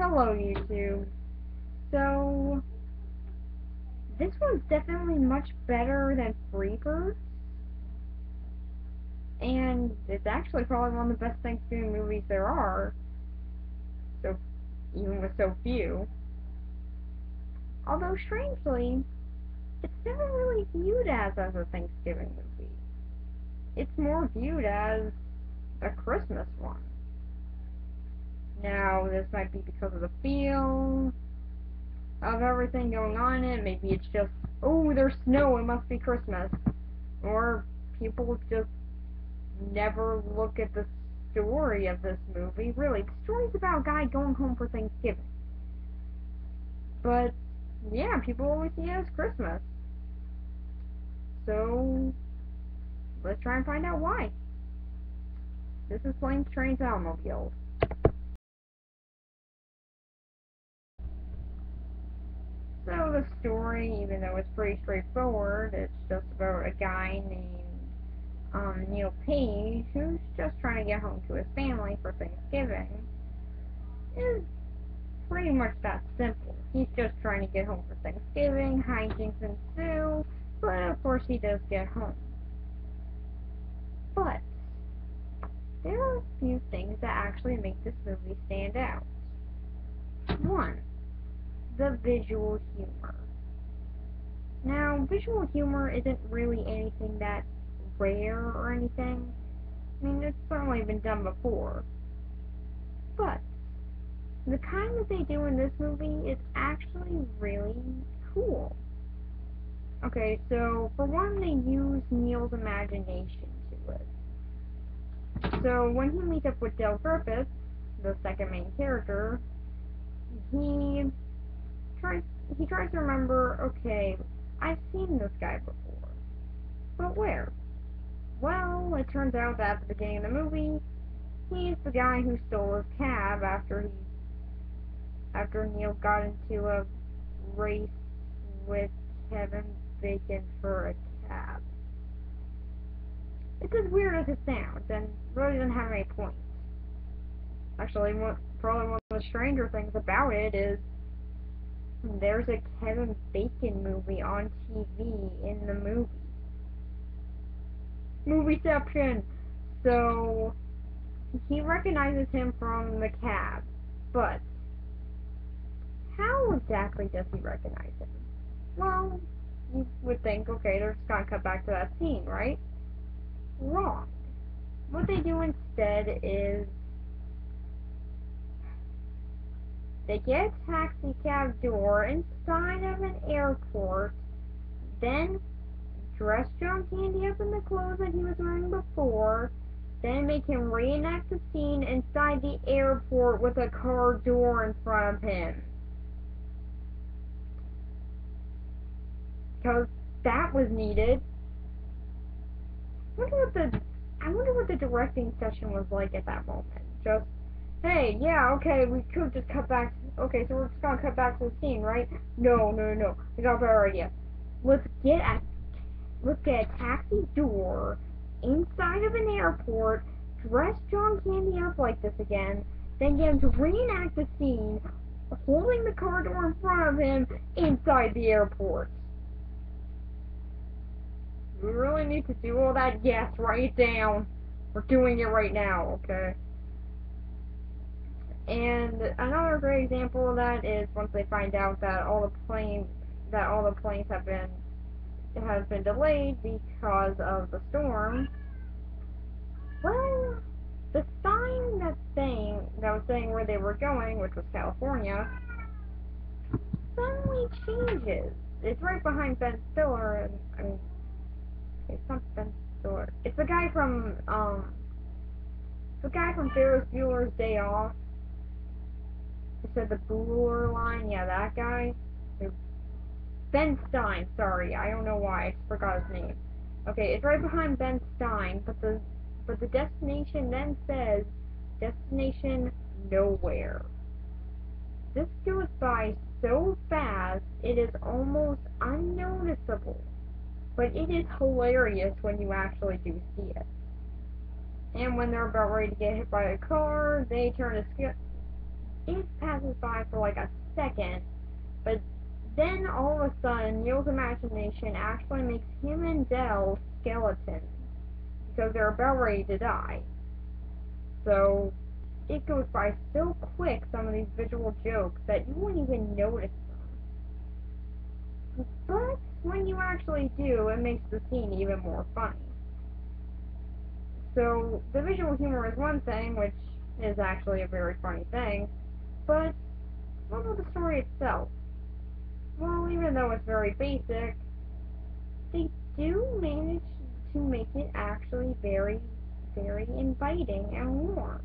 Hello, YouTube. So, this one's definitely much better than Freebird, and it's actually probably one of the best Thanksgiving movies there are, so even with so few. Although, strangely, it's never really viewed as a Thanksgiving movie. It's more viewed as a Christmas one. Now, this might be because of the feel of everything going on in it. Maybe it's just, oh, there's snow, it must be Christmas. Or people just never look at the story of this movie. Really, the story's about a guy going home for Thanksgiving. But, yeah, people always see it as Christmas. So, let's try and find out why. This is Planes, Trains, Automobiles. So the story, even though it's pretty straightforward, it's just about a guy named Neil Page who's just trying to get home to his family for Thanksgiving. Is pretty much that simple. He's just trying to get home for Thanksgiving, hijinks ensue, but of course he does get home. But there are a few things that actually make this movie stand out. One, the visual humor. Now, visual humor isn't really anything that rare or anything. I mean, it's certainly been done before. But the kind that they do in this movie is actually really cool. Okay, so for one, they use Neil's imagination to it. So when he meets up with Dale Griffith, the second main character, he tries he tries to remember, okay, I've seen this guy before. But where? Well, it turns out that at the beginning of the movie, he's the guy who stole his cab after Neil got into a race with Kevin Bacon for a cab. It's as weird as it sounds, and really doesn't have any points. Actually, probably one of the stranger things about it is there's a Kevin Bacon movie on TV in the movie. Movieception! So, he recognizes him from the cab, but how exactly does he recognize him? Well, you would think, okay, they're just gonna cut back to that scene, right? Wrong. What they do instead is they get a taxi cab door inside of an airport, then dress John Candy up in the clothes that he was wearing before, then make him reenact the scene inside the airport with a car door in front of him. Because that was needed. I wonder what the directing session was like at that moment. Just, hey, yeah, okay, we could just cut back. Okay, so we're just gonna cut back to the scene, right? No. I got a better idea. Let's get a taxi door inside of an airport, dress John Candy up like this again, then get him to reenact the scene, holding the car door in front of him inside the airport. We really need to do all that? Yes, write it down. We're doing it right now, okay? And another great example of that is once they find out that all the planes have been delayed because of the storm. Well, the sign that was saying where they were going, which was California, suddenly changes. It's right behind Ben Stiller, and I mean, it's not Ben Stiller. It's the guy from Ferris Bueller's Day Off. He said the Bueller line. Yeah, that guy. Ben Stein. Sorry, I don't know why. I forgot his name. Okay, it's right behind Ben Stein, but the destination then says destination nowhere. This goes by so fast it is almost unnoticeable, but it is hilarious when you actually do see it. And when they're about ready to get hit by a car, they turn a skip. it passes by for like a second, but then all of a sudden, Neil's imagination actually makes him and Dell skeletons because they're about ready to die. So it goes by so quick, some of these visual jokes, that you wouldn't even notice them. But when you actually do, it makes the scene even more funny. So the visual humor is one thing, which is actually a very funny thing, but what about the story itself? Well, even though it's very basic, they do manage to make it actually very, very inviting and warm.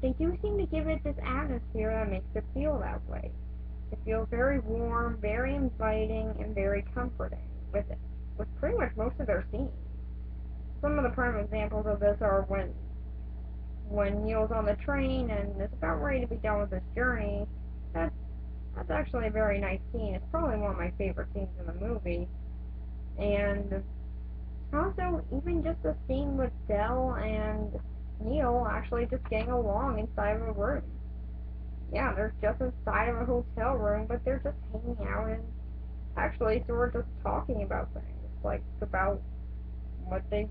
They do seem to give it this atmosphere that makes it feel that way. It feels very warm, very inviting, and very comforting with pretty much most of their scenes. Some of the prime examples of this are when Neil's on the train and is about ready to be done with his journey. That's that's actually a very nice scene. It's probably one of my favorite scenes in the movie. And also, even just the scene with Dell and Neil actually just getting along inside of a room. Yeah, they're just inside of a hotel room, but they're just hanging out and actually sort of just talking about things. Like, about what they're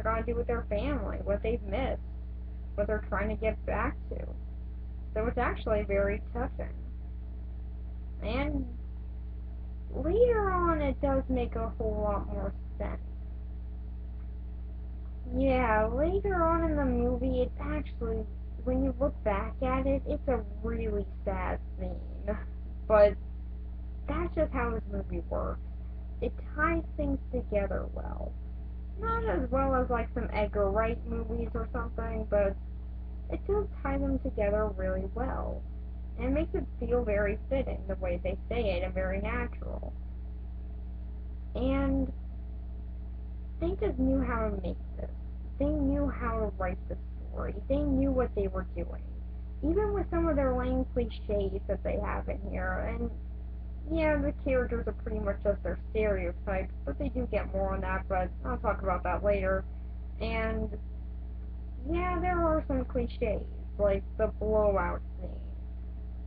gonna do with their family, what they've missed, what they're trying to get back to. So it's actually very touching. And later on, it does make a whole lot more sense. Yeah, later on in the movie, it's actually, when you look back at it, it's a really sad scene. But that's just how this movie works. It ties things together well. Not as well as like some Edgar Wright movies or something, but it does tie them together really well. And it makes it feel very fitting the way they say it and very natural. And they just knew how to make this. They knew how to write the story. They knew what they were doing. Even with some of their lame cliches that they have in here, and yeah, the characters are pretty much just their stereotypes, but they do get more on that, but I'll talk about that later. And yeah, there are some cliches, like the blowout scene.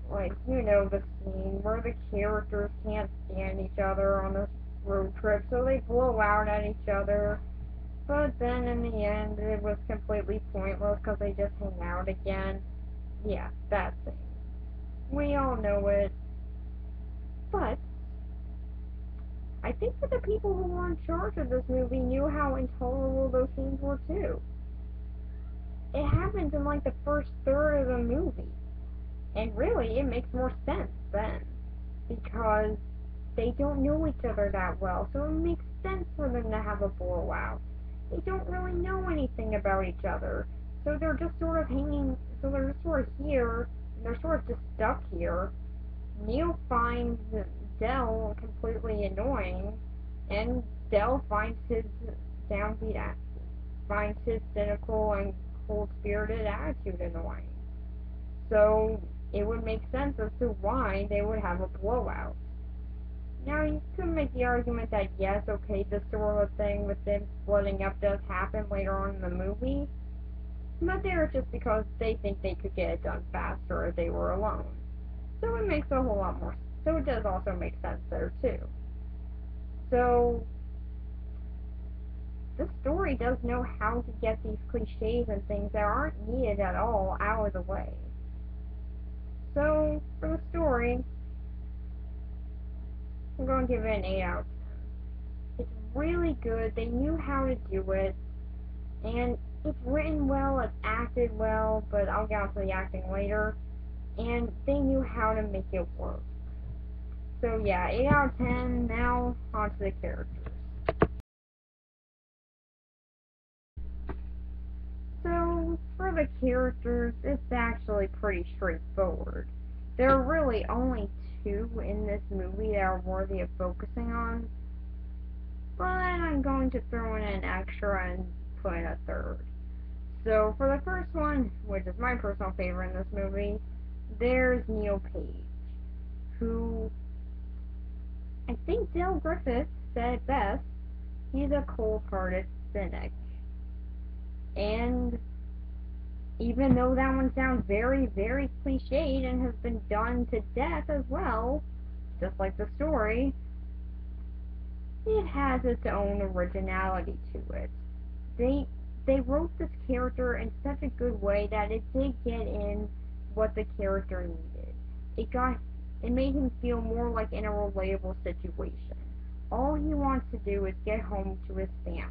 Like, you know, the scene where the characters can't stand each other on this road trip, so they blow out at each other. But then in the end, it was completely pointless because they just hang out again. Yeah, that scene. We all know it. But I think that the people who were in charge of this movie knew how intolerable those scenes were too. It happens in like the first third of the movie. And really, it makes more sense then. Because they don't know each other that well, so it makes sense for them to have a blowout. They don't really know anything about each other, so they're just sort of hanging, so they're just sort of here, and they're sort of just stuck here. Neil finds Dell completely annoying, and Dell finds his downbeat, finds his cynical and cold-spirited attitude annoying. So it would make sense as to why they would have a blowout. Now, you could make the argument that yes, okay, this sort of thing with them splitting up does happen later on in the movie, but they're just because they think they could get it done faster if they were alone. So it makes a whole lot more, so it does also make sense there too. So, the story does know how to get these cliches and things that aren't needed at all out of the way. So, for the story, I'm going to give it an 8 out of 10. It's really good, they knew how to do it, and it's written well, it's acted well, but I'll get onto the acting later, and they knew how to make it work. So yeah, 8 out of 10, now onto the characters. So, for the characters, it's actually pretty straightforward. There are really only two in this movie that are worthy of focusing on, but I'm going to throw in an extra and put in a third. So, for the first one, which is my personal favorite in this movie, there's Neil Page, who I think Dale Griffith said it best. He's a cold-hearted cynic. And even though that one sounds very, very cliched and has been done to death as well, just like the story, it has its own originality to it. They they wrote this character in such a good way that it did get in what the character needed. It made him feel more like in a relatable situation. All he wants to do is get home to his family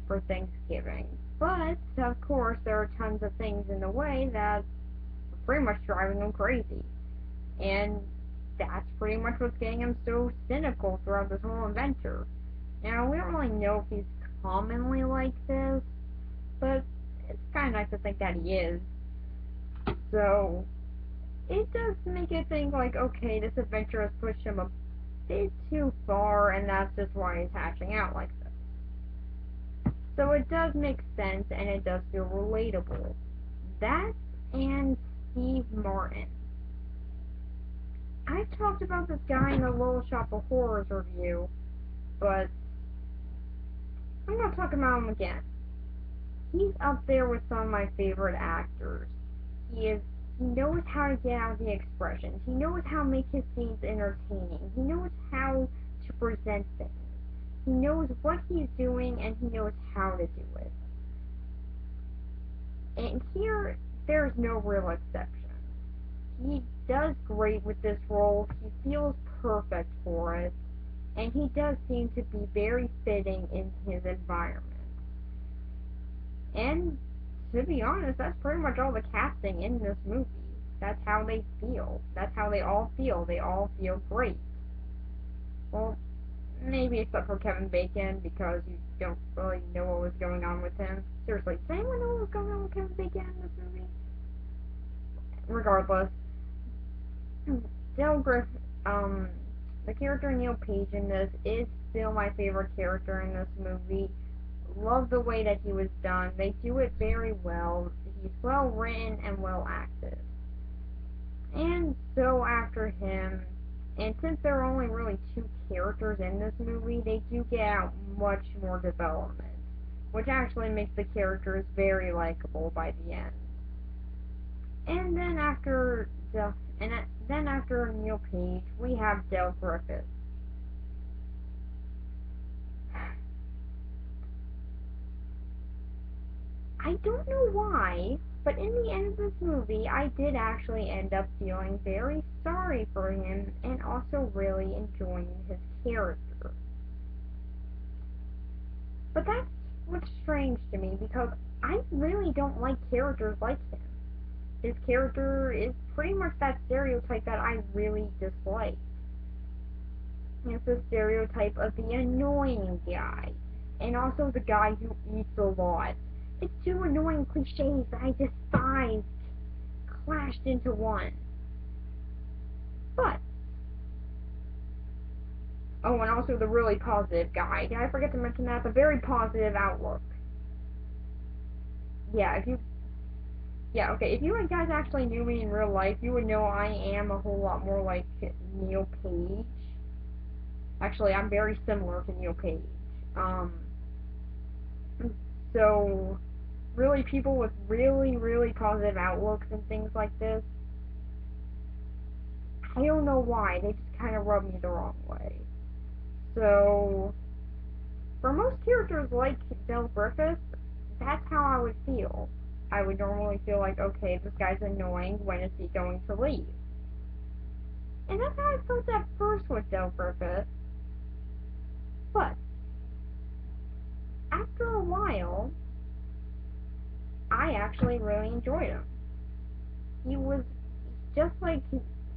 for Thanksgiving. But of course there are tons of things in the way that are pretty much driving him crazy. And that's pretty much what's getting him so cynical throughout this whole adventure. Now, we don't really know if he's commonly like this, but it's kind of nice to think that he is. So, it does make you think, like, okay, this adventure has pushed him a bit too far, and that's just why he's hashing out like this. So it does make sense, and it does feel relatable. That and Steve Martin. I talked about this guy in the Little Shop of Horrors review, but I'm going to talk about him again. He's up there with some of my favorite actors. He knows how to get out the expressions. He knows how to make his scenes entertaining. He knows how to present things. He knows what he's doing and he knows how to do it. And here, there's no real exception. He does great with this role. He feels perfect for it. And he does seem to be very fitting in his environment. And to be honest, that's pretty much all the casting in this movie. That's how they feel. That's how they all feel. They all feel great. Well, maybe except for Kevin Bacon, because you don't really know what was going on with him. Seriously, does anyone know what was going on with Kevin Bacon in this movie? Regardless, Dale Griff, the character Neil Page in this is still my favorite character in this movie. Love the way that he was done. They do it very well. He's well written and well acted. And so after him, and since there are only really two characters in this movie, they do get out much more development, which actually makes the characters very likable by the end. And then after Neil Page, we have Del Griffith. I don't know why, but in the end of this movie, I did actually end up feeling very sorry for him and also really enjoying his character. But that's what's strange to me, because I really don't like characters like him. His character is pretty much that stereotype that I really dislike. It's the stereotype of the annoying guy, and also the guy who eats a lot. It's two annoying cliches that I despise clashed into one. But, oh, and also the really positive guy. Did I forget to mention that? The very positive outlook. Okay, if you guys actually knew me in real life, you would know I am a whole lot more like Neil Page. Actually, I'm very similar to Neil Page. So, really, people with really, really positive outlooks and things like this, I don't know why, they just kind of rub me the wrong way. So, for most characters like Del Griffith, that's how I would feel. I would normally feel like, okay, this guy's annoying, when is he going to leave? And that's how I felt at first with Del Griffith. But, after a while, I actually really enjoyed him. He was just like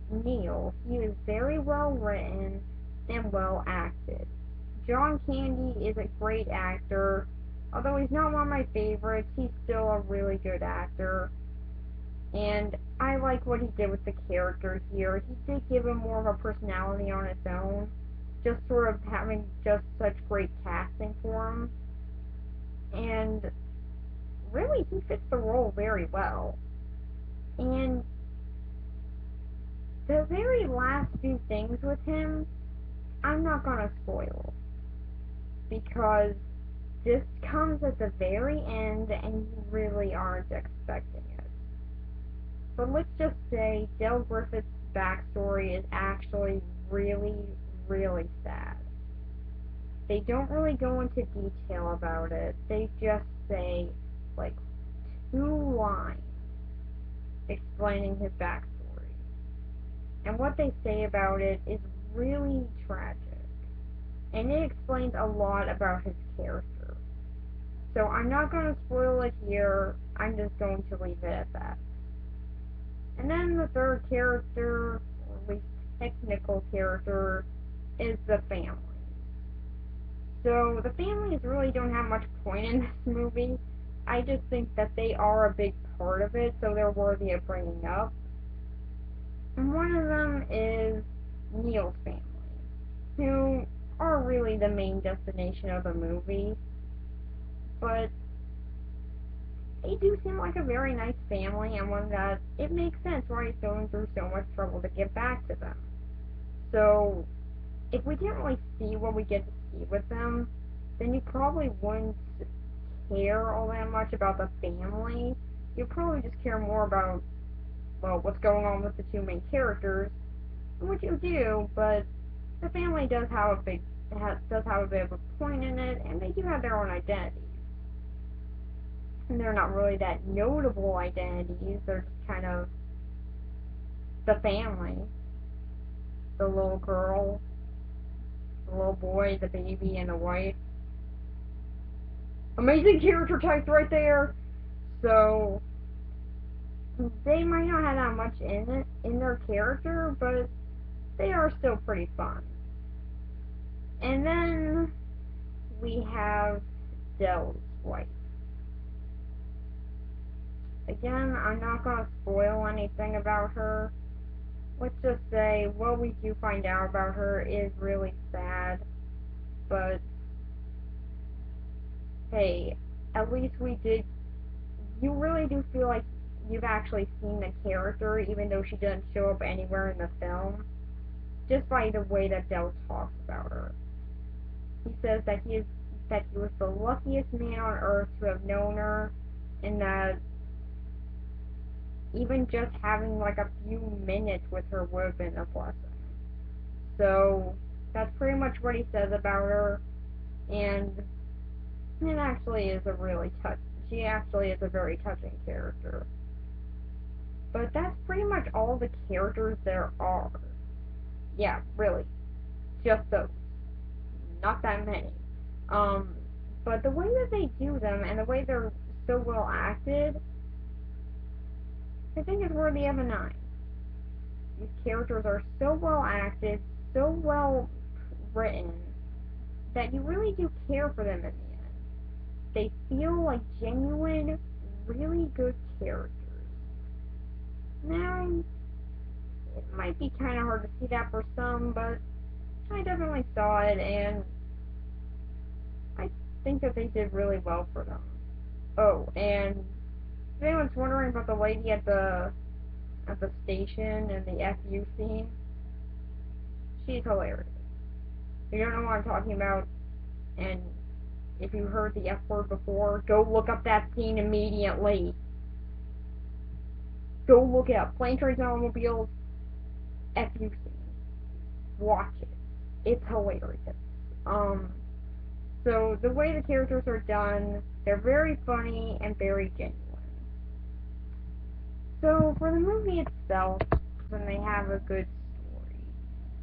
Neil. He was very well written and well acted. John Candy is a great actor. Although he's not one of my favorites, he's still a really good actor. And I like what he did with the character here. He did give him more of a personality on its own. Just sort of having just such great casting for him. And really, he fits the role very well. And the very last few things with him, I'm not gonna spoil. Because this comes at the very end and you really aren't expecting it. But let's just say Dale Griffith's backstory is actually really, really sad. They don't really go into detail about it. They just say, like, 2 lines explaining his backstory. And what they say about it is really tragic. And it explains a lot about his character. So I'm not going to spoil it here. I'm just going to leave it at that. And then the third character, or at least technical character, is the family. So the families really don't have much point in this movie. I just think that they are a big part of it, so they're worthy of bringing up. And one of them is Neil's family, who are really the main destination of the movie. But they do seem like a very nice family, and one that it makes sense why he's going through so much trouble to get back to them. So, if we didn't really see what we get to see with them, then you probably wouldn't care all that much about the family. You'd probably just care more about, well, what's going on with the two main characters, which you do, but the family does have a bit of a point in it, and they do have their own identities. And they're not really that notable identities, they're just kind of the family. The little girl, the little boy, the baby, and the wife. Amazing character types right there! So, they might not have that much in their character, but they are still pretty fun. And then we have Dell's wife. Again, I'm not going to spoil anything about her. Let's just say what we do find out about her is really sad, but hey, at least you really do feel like you've actually seen the character, even though she doesn't show up anywhere in the film, just by the way that Dell talks about her. He says that he was the luckiest man on earth to have known her, and that even just having like a few minutes with her would have been a blessing. So that's pretty much what he says about her, and it actually is she actually is a very touching character. But that's pretty much all the characters there are. Yeah, really. Just those. Not that many. Um, but the way that they do them and the way they're so well acted, I think is worthy of a 9. These characters are so well acted, so well written, that you really do care for them in the end. They feel like genuine, really good characters. Now, it might be kind of hard to see that for some, but I definitely saw it, and I think that they did really well for them. Oh, and if anyone's wondering about the lady at the station and the FU scene, she's hilarious. If you don't know what I'm talking about, and if you heard the F word before, go look up that scene immediately. Go look it up. Plane, Trains, and Automobiles, FU scene. Watch it. It's hilarious. So the way the characters are done, they're very funny and very genuine. So for the movie itself, when they have a good story,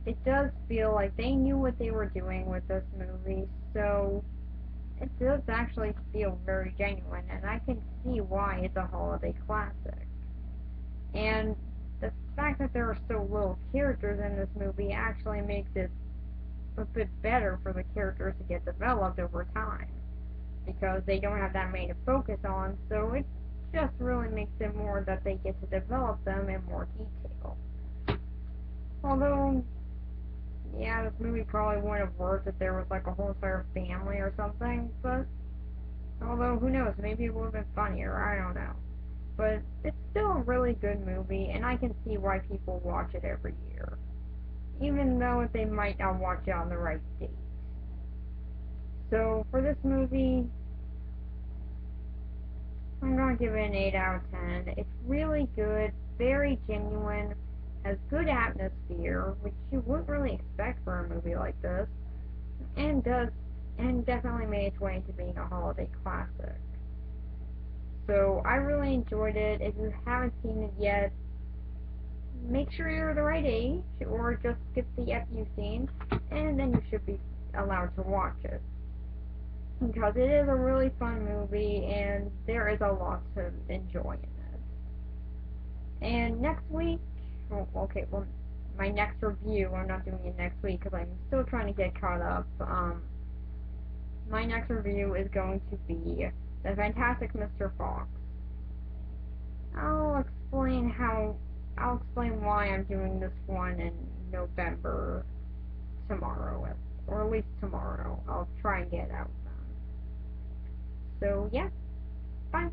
it does feel like they knew what they were doing with this movie, so it does actually feel very genuine, and I can see why it's a holiday classic. And the fact that there are so little characters in this movie actually makes it a bit better for the characters to get developed over time, because they don't have that many to focus on, so it just really makes it more that they get to develop them in more detail. Although, yeah, this movie probably wouldn't have worked if there was like a whole entire family or something, but although, who knows, maybe it would have been funnier, I don't know. But it's still a really good movie, and I can see why people watch it every year, even though they might not watch it on the right date. So for this movie, I'm gonna give it an 8 out of 10. It's really good, very genuine, has good atmosphere, which you wouldn't really expect for a movie like this, and definitely made its way into being a holiday classic. So I really enjoyed it. If you haven't seen it yet, make sure you're the right age, or just skip the FU scene, and then you should be allowed to watch it. Because it is a really fun movie, and there is a lot to enjoy in it. And next week, my next review, I'm not doing it next week because I'm still trying to get caught up. My next review is going to be The Fantastic Mr. Fox. I'll I'll explain why I'm doing this one in November tomorrow, or at least tomorrow. I'll try and get it out then. So yeah, bye.